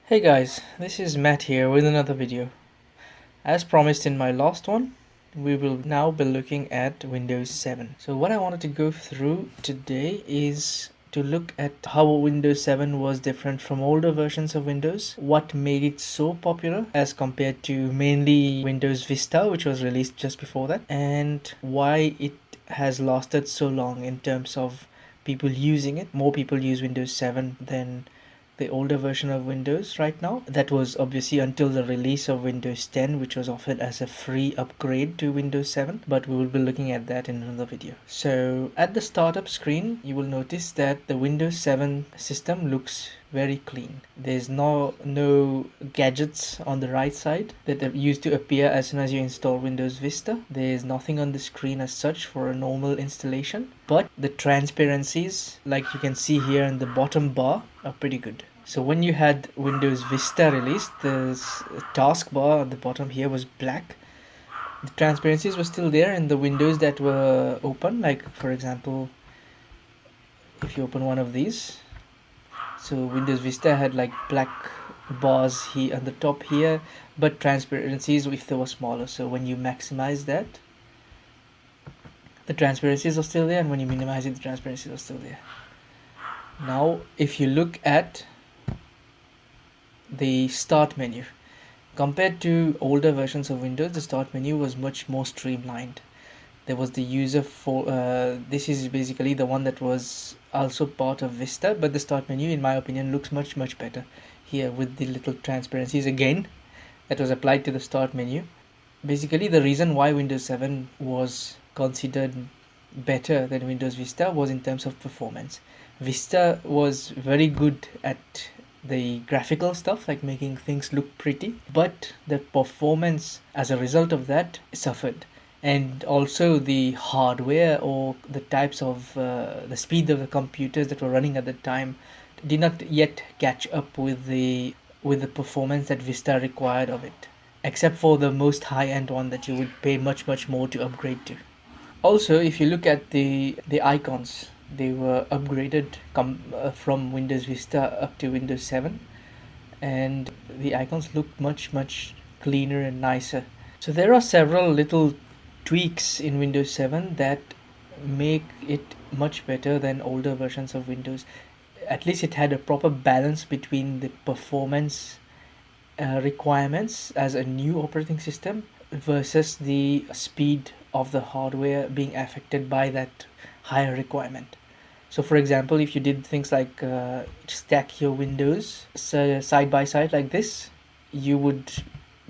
Hey guys, this is Matt here with another video. As promised in my last one, we will now be looking at Windows 7. So what I wanted to go through today is to look at how Windows 7 was different from older versions of Windows, what made it so popular as compared to mainly Windows Vista, which was released just before that, and why it has lasted so long in terms of people using it. More people use Windows 7 than the older version of Windows right now. That was obviously until the release of Windows 10, which was offered as a free upgrade to Windows 7, but we will be looking at that in another video. So at the startup screen, you will notice that the Windows 7 system looks very clean. There's no gadgets on the right side that used to appear as soon as you install Windows Vista. There's nothing on the screen as such for a normal installation, but the transparencies, like you can see here in the bottom bar, are pretty good. So when you had Windows Vista released, the taskbar at the bottom here was black. The transparencies were still there in the windows that were open, like for example, if you open one of these, so Windows Vista had like black bars here on the top here, but transparencies if they were smaller. So when you maximize that, the transparencies are still there, and when you minimize it, the transparencies are still there. Now if you look at the start menu, compared to older versions of Windows, the start menu was much more streamlined. There was the user for this is basically the one that was also part of Vista, but the start menu in my opinion looks much better here with the little transparencies again that was applied to the start menu. Basically the reason why Windows 7 was considered better than Windows Vista was in terms of performance. Vista was very good at the graphical stuff, like making things look pretty, but the performance as a result of that suffered. And also the hardware or the types of the speed of the computers that were running at the time did not yet catch up with the performance that Vista required of it, except for the most high-end one that you would pay much more to upgrade to. Also, if you look at the icons, they were upgraded from Windows Vista up to Windows 7, and the icons look much cleaner and nicer. So there are several little tweaks in Windows 7 that make it much better than older versions of Windows. At least it had a proper balance between the performance requirements as a new operating system versus the speed of the hardware being affected by that higher requirement. So for example, if you did things like stack your windows side by side like this, you would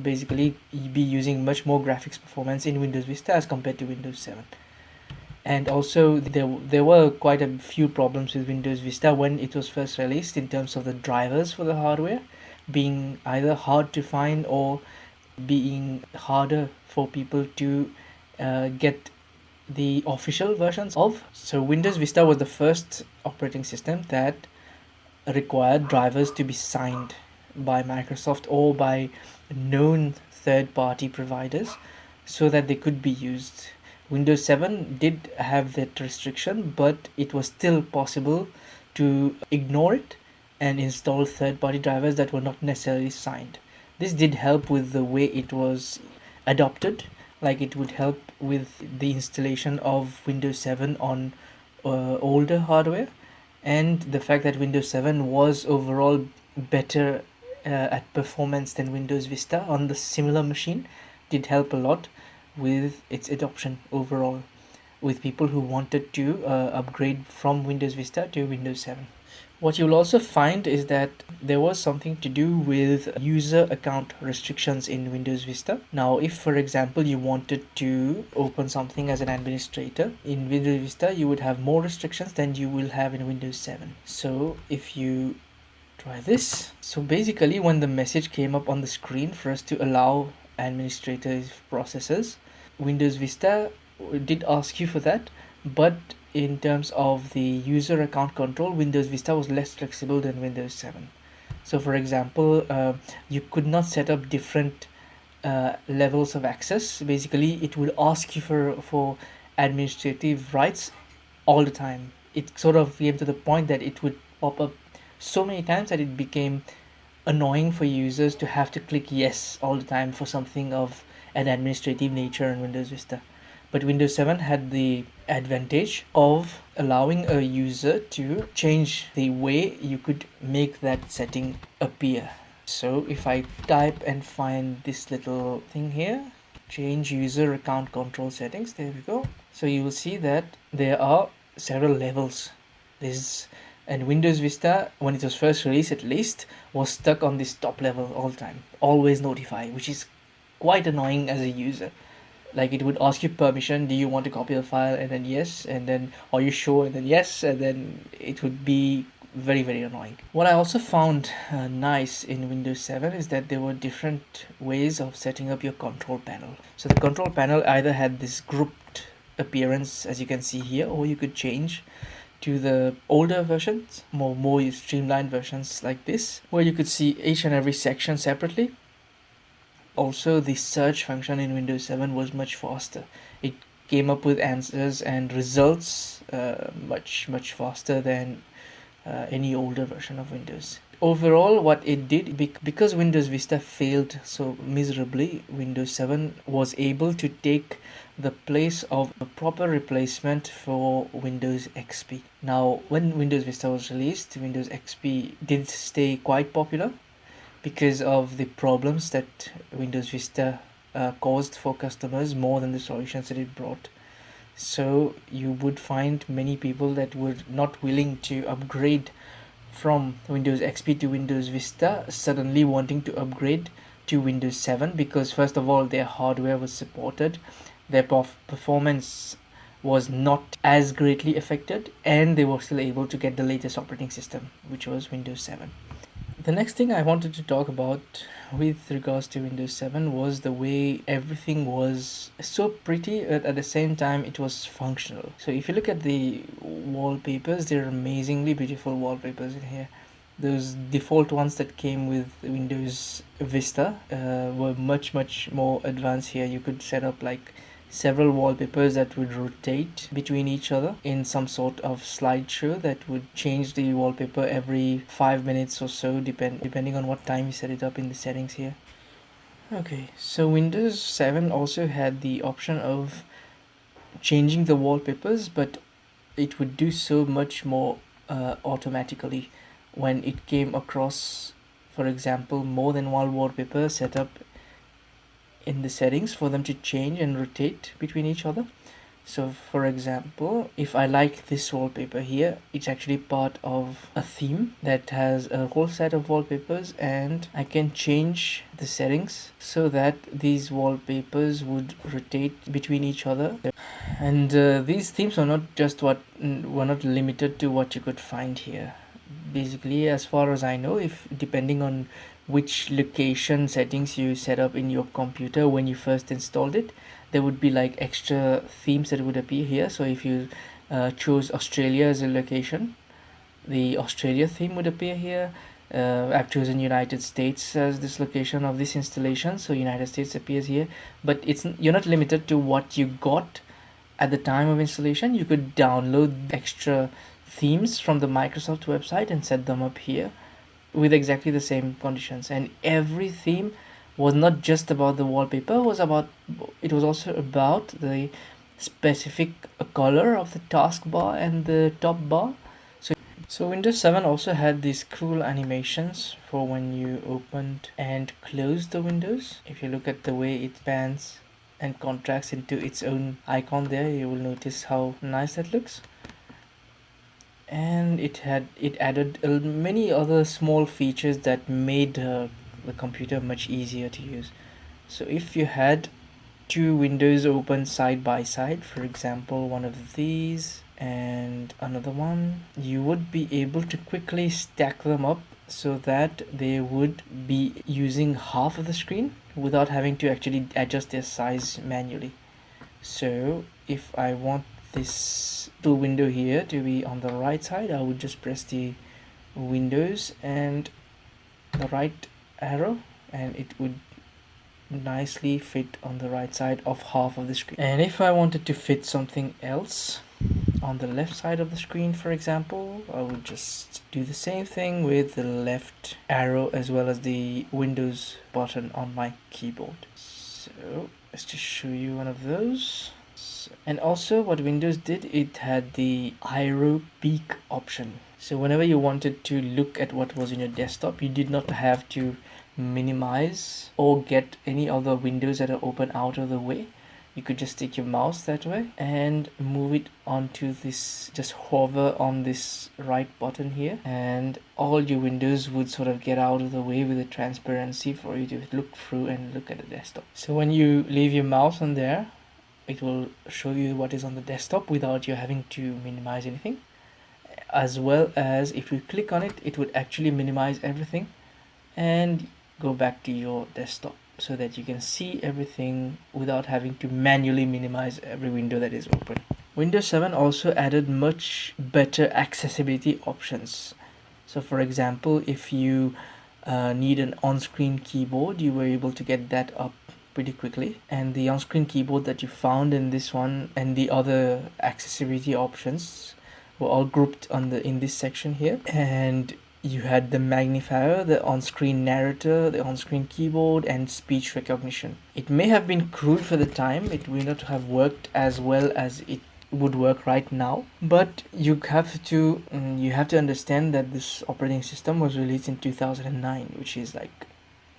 basically be using much more graphics performance in Windows Vista as compared to Windows 7. And also there were quite a few problems with Windows Vista when it was first released in terms of the drivers for the hardware being either hard to find or being harder for people to get the official versions of. So Windows Vista was the first operating system that required drivers to be signed by Microsoft or by known third-party providers so that they could be used. Windows 7 did have that restriction, but it was still possible to ignore it and install third-party drivers that were not necessarily signed. This did help with the way it was adopted, like it would help with the installation of Windows 7 on older hardware, and the fact that Windows 7 was overall better at performance than Windows Vista on the similar machine did help a lot with its adoption overall with people who wanted to upgrade from Windows Vista to Windows 7. What you'll also find is that there was something to do with user account restrictions in Windows Vista. Now, if for example you wanted to open something as an administrator in Windows Vista, you would have more restrictions than you will have in Windows 7. So if you try this, so basically when the message came up on the screen for us to allow administrative processes, Windows Vista did ask you for that, but in terms of the user account control, Windows Vista was less flexible than Windows 7. So for example, you could not set up different levels of access. Basically it would ask you for administrative rights all the time. It sort of came to the point that it would pop up so many times that it became annoying for users to have to click yes all the time for something of an administrative nature in Windows Vista. But Windows 7 had the advantage of allowing a user to change the way you could make that setting appear. So if I type and find this little thing here, change user account control settings, there we go. So you will see that there are several levels. This and Windows Vista, when it was first released at least, was stuck on this top level all the time, always notify, which is quite annoying as a user. Like it would ask you permission, do you want to copy the file, and then yes, and then are you sure, and then yes, and then it would be very annoying. What I also found nice in Windows 7 is that there were different ways of setting up your control panel. So the control panel either had this grouped appearance as you can see here, or you could change to the older versions, more streamlined versions like this, where you could see each and every section separately. Also, the search function in Windows 7 was much faster. It came up with answers and results much faster than any older version of Windows. Overall, what it did, because Windows Vista failed so miserably, Windows 7 was able to take the place of a proper replacement for Windows XP. Now, when Windows Vista was released, Windows XP did stay quite popular because of the problems that Windows Vista caused for customers more than the solutions that it brought. So you would find many people that were not willing to upgrade from Windows XP to Windows Vista suddenly wanting to upgrade to Windows 7 because first of all their hardware was supported, their performance was not as greatly affected, and they were still able to get the latest operating system, which was Windows 7. The next thing I wanted to talk about with regards to Windows 7 was the way everything was so pretty, but at the same time it was functional. So if you look at the wallpapers, they're amazingly beautiful wallpapers in here. Those default ones that came with Windows Vista were much more advanced here. You could set up like several wallpapers that would rotate between each other in some sort of slideshow that would change the wallpaper every 5 minutes or so, depending on what time you set it up in the settings here. Okay, so Windows 7 also had the option of changing the wallpapers, but it would do so much more automatically when it came across, for example, more than one wallpaper set up in the settings for them to change and rotate between each other. So for example, if I like this wallpaper here, it's actually part of a theme that has a whole set of wallpapers, and I can change the settings so that these wallpapers would rotate between each other. And these themes are were not limited to what you could find here. Basically, as far as I know, if depending on which location settings you set up in your computer when you first installed it, there would be like extra themes that would appear here. So if you chose Australia as a location, the Australia theme would appear here. I've chosen United States as this location of this installation, so United States appears here. But you're not limited to what you got at the time of installation. You could download extra themes from the Microsoft website and set them up here with exactly the same conditions. And every theme was not just about the wallpaper, it was also about the specific color of the taskbar and the top bar. So Windows 7 also had these cool animations for when you opened and closed the windows. If you look at the way it pans and contracts into its own icon there, you will notice how nice that looks. And it added many other small features that made the computer much easier to use. So if you had two windows open side by side, for example one of these and another one, you would be able to quickly stack them up so that they would be using half of the screen without having to actually adjust their size manually. So if I want this little window here to be on the right side, I would just press the Windows and the right arrow, and it would nicely fit on the right side of half of the screen. And if I wanted to fit something else, on the left side of the screen, for example, I would just do the same thing with the left arrow as well as the Windows button on my keyboard. So let's just show you one of those. And also what Windows did, it had the arrow peek option. So whenever you wanted to look at what was in your desktop, you did not have to minimize or get any other windows that are open out of the way. You could just take your mouse that way and move it onto this, just hover on this right button here, and all your windows would sort of get out of the way with a transparency for you to look through and look at the desktop. So when you leave your mouse on there, it will show you what is on the desktop without you having to minimize anything. As well as if you click on it, it would actually minimize everything and go back to your desktop, so that you can see everything without having to manually minimize every window that is open. Windows 7 also added much better accessibility options. So for example, if you need an on-screen keyboard, you were able to get that up pretty quickly, and the on-screen keyboard that you found in this one and the other accessibility options were all grouped in this section here. And you had the magnifier, the on-screen narrator, the on-screen keyboard, and speech recognition. It may have been crude for the time, it may not have worked as well as it would work right now, but you have to understand that this operating system was released in 2009, which is like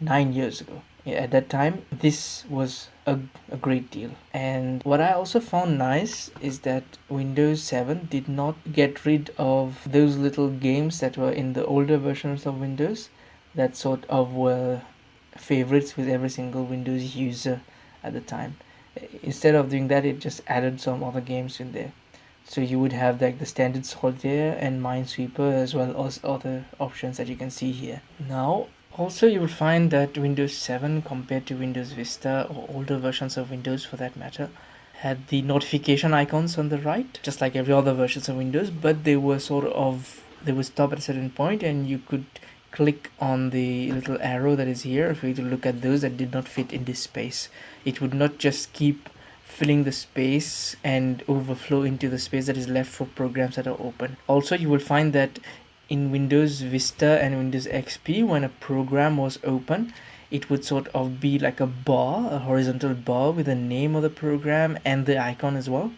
9 years ago. Yeah, at that time this was a great deal. And what I also found nice is that Windows 7 did not get rid of those little games that were in the older versions of Windows that sort of were favorites with every single Windows user at the time. Instead of doing that, it just added some other games in there. So you would have like the standard solitaire and Minesweeper, as well as other options that you can see here. Now also, you will find that Windows 7, compared to Windows Vista or older versions of Windows for that matter, had the notification icons on the right, just like every other versions of Windows, but they would stop at a certain point, and you could click on the little arrow that is here for you to look at those that did not fit in this space. It would not just keep filling the space and overflow into the space that is left for programs that are open. Also, you will find that in Windows Vista and Windows XP, when a program was open, it would sort of be like a bar, a horizontal bar with the name of the program and the icon as well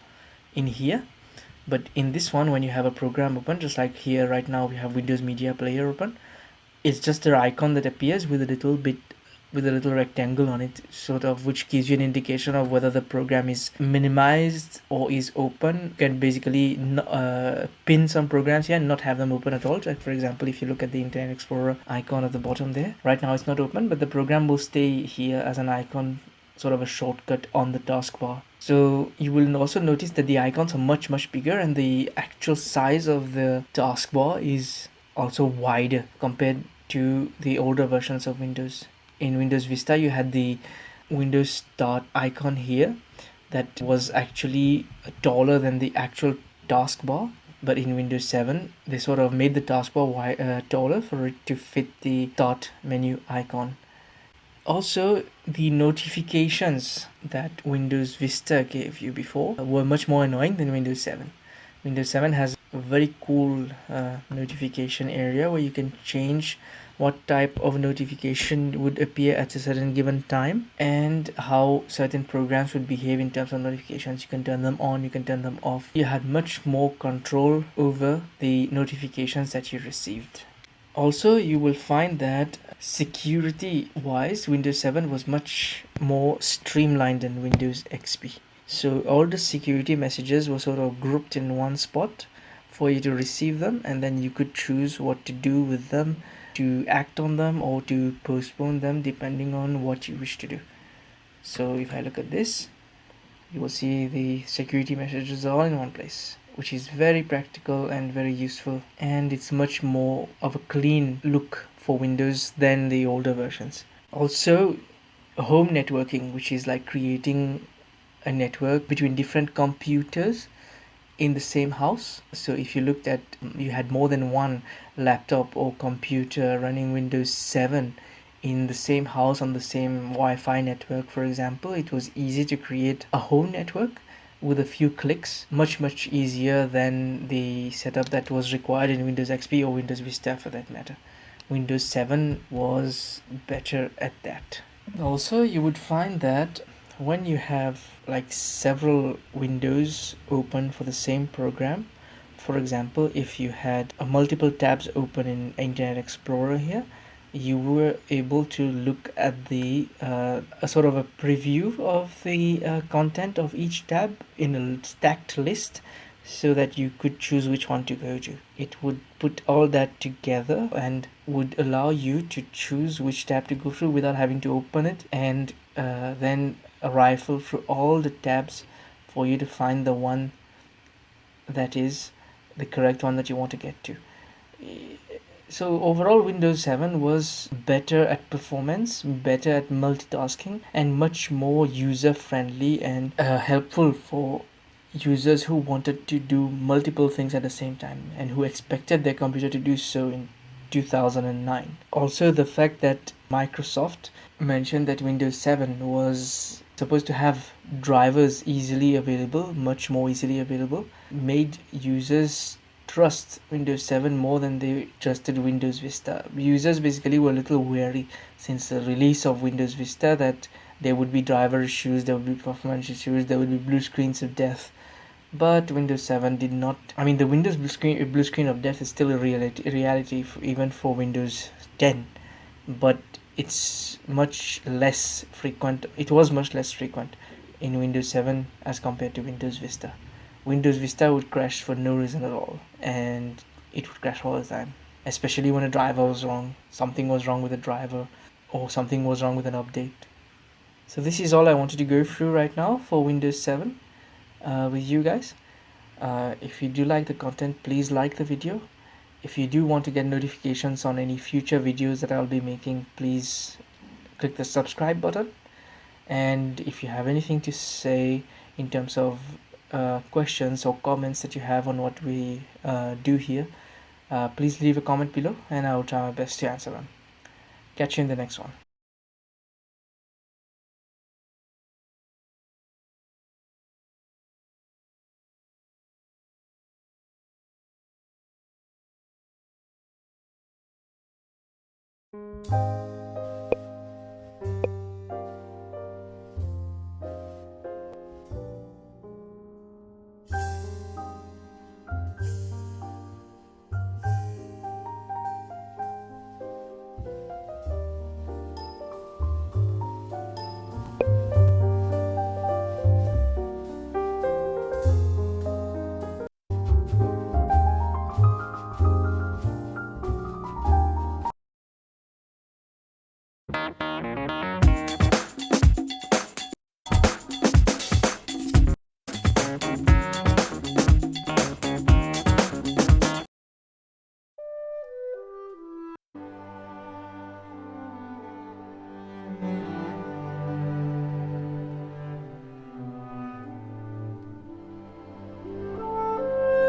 in here. But in this one, when you have a program open, just like here right now we have Windows Media Player open, it's just an icon that appears with a little rectangle on it, sort of, which gives you an indication of whether the program is minimized or is open. You can basically pin some programs here and not have them open at all. Like for example, if you look at the Internet Explorer icon at the bottom there, right now it's not open, but the program will stay here as an icon, sort of a shortcut on the taskbar. So you will also notice that the icons are much bigger, and the actual size of the taskbar is also wider compared to the older versions of Windows. In Windows Vista, you had the Windows Start icon here that was actually taller than the actual taskbar. But in Windows 7, they sort of made the taskbar taller for it to fit the Start menu icon. Also, the notifications that Windows Vista gave you before were much more annoying than Windows 7. Windows 7 has a very cool notification area where you can change what type of notification would appear at a certain given time and how certain programs would behave in terms of notifications. You can turn them on, you can turn them off. You had much more control over the notifications that you received. Also, you will find that security wise, Windows 7 was much more streamlined than Windows XP. So all the security messages were sort of grouped in one spot for you to receive them, and then you could choose what to do with them, to act on them or to postpone them depending on what you wish to do. So if I look at this, you will see the security messages all in one place, which is very practical and very useful, and it's much more of a clean look for Windows than the older versions. Also, home networking, which is like creating a network between different computers in the same house. So if you looked at, you had more than one laptop or computer running Windows 7 in the same house on the same Wi-Fi network, for example, it was easy to create a home network with a few clicks, much easier than the setup that was required in Windows XP or Windows Vista for that matter. Windows 7 was better at that. Also, you would find that when you have like several windows open for the same program, for example, if you had multiple tabs open in Internet Explorer here, you were able to look at the a sort of a preview of the content of each tab in a stacked list, so that you could choose which one to go to. It would put all that together and would allow you to choose which tab to go through without having to open it, and then rifle through all the tabs for you to find the one that is the correct one that you want to get to. So overall, Windows 7 was better at performance, better at multitasking, and much more user friendly and helpful for users who wanted to do multiple things at the same time and who expected their computer to do so in 2009. Also, the fact that Microsoft mentioned that Windows 7 was supposed to have drivers easily available, much more easily available, made users trust Windows 7 more than they trusted Windows Vista. Users basically were a little wary since the release of Windows Vista that there would be driver issues, there would be performance issues, there would be blue screens of death. But Windows 7 did not. I mean, the Windows blue screen of death is still a reality even for Windows 10, but it's much less frequent. It was much less frequent in Windows 7 as compared to Windows Vista. Windows Vista would crash for no reason at all, and it would crash all the time, especially when a driver was wrong, something was wrong with a driver, or something was wrong with an update. So this is all I wanted to go through right now for Windows 7 with you guys. If you do like the content, please like the video. If you do want to get notifications on any future videos that I'll be making, please click the subscribe button. And if you have anything to say in terms of questions or comments that you have on what we do here, please leave a comment below and I'll try my best to answer them. Catch you in the next one.